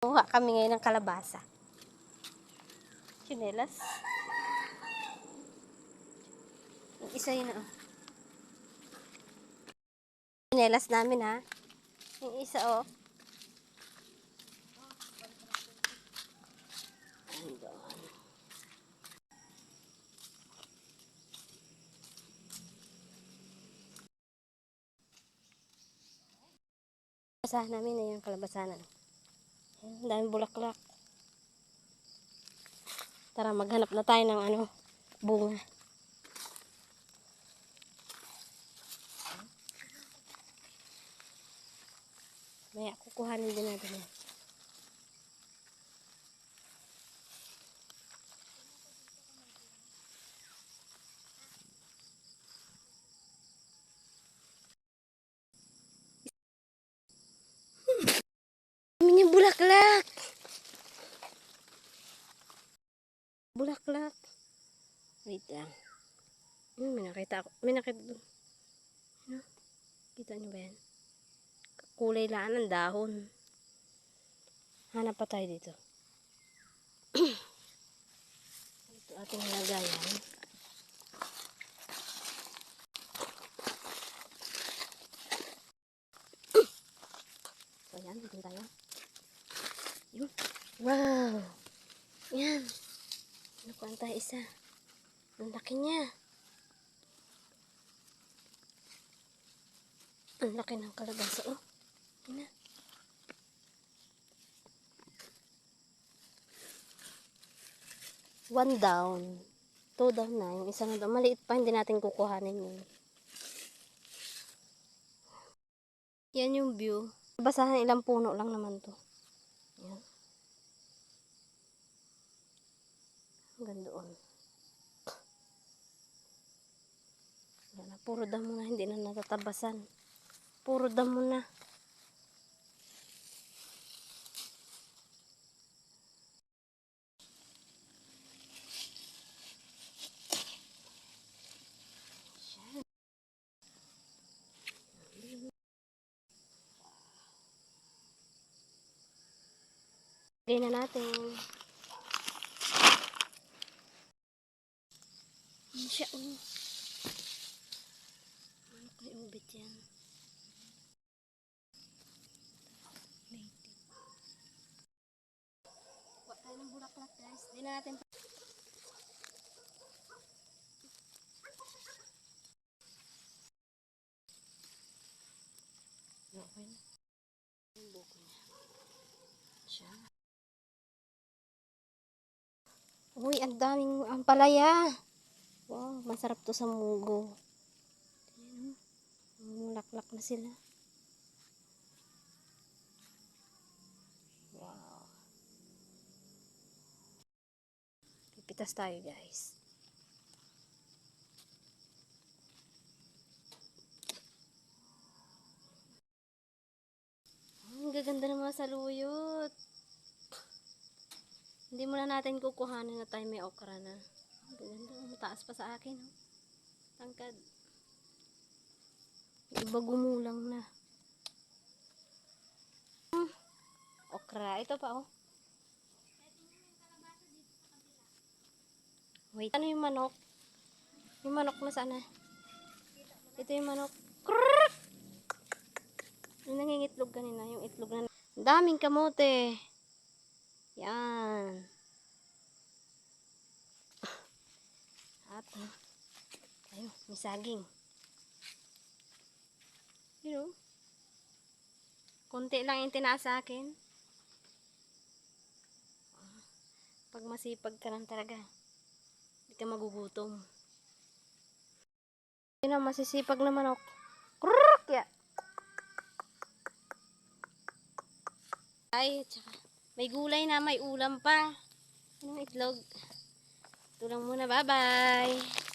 Kuha kami ngayon ng kalabasa. Chinelas. Yung isa yun, oh. Chinelas namin, ha. Yung isa, oh. Kalabasahan namin na yung kalabasanan. Ang daming bulaklak. Tara, maghanap na tayo ng ano, bunga. Maya, kukuhanin din natin yan. Dami yung bulaklak. Bulaklak. Wait lang. May nakita ako. May nakita doon. Ano? Kita nyo ba yan? Kulay laan ng dahon. Hanap pa tayo dito. Ito ating lagayan. So yan, dito tayo. Yun. Wow! Yan. Nakuhaan tayo isa. Ang laki niya. Ang laki ng kalabasa. Oh. Yan na. One down. Two down na. Yung isang down. Maliit pa. Hindi natin kukuhanin yun. Yan yung view. Basahan ilang puno lang naman to. Yan. Hanggang doon. Wala, puro damo na. Hindi na natatabasan. Puro damo na. Lagay na natin. Ano siya? Oh. Ano kay ubit yan? Kuha tayo ng bulaklak, guys. Di na natin. Okay na. Yung buko niya. Siya. Uy, ang daming ampalaya. Wow, masarap to sa munggo. Ayan, mulaklak na sila. Wow. Pipitas tayo, guys. Ang gaganda ng mga saluyot. Hindi muna natin kukuhanin na tayo may okra na. Ang gaganda. Mataas pa sa akin. Tangkad. Iba gumulang na. Okra. Ito pa, oh. Wait. Ano yung manok? Yung manok na sana. Ito yung manok. Krrrr! Yung nangingitlog kanina. Yung itlog na. Daming kamote. Yan. At, ayun, may saging. You know, konti lang yung tinaas sa akin. Pag masipag ka lang talaga, hindi ka magugutom. Yun ang masisipag na manok. Krrrk! Ya. Ay, tsaka, may gulay na, may ulam pa. Anong itlog? Ito lang muna, bye-bye.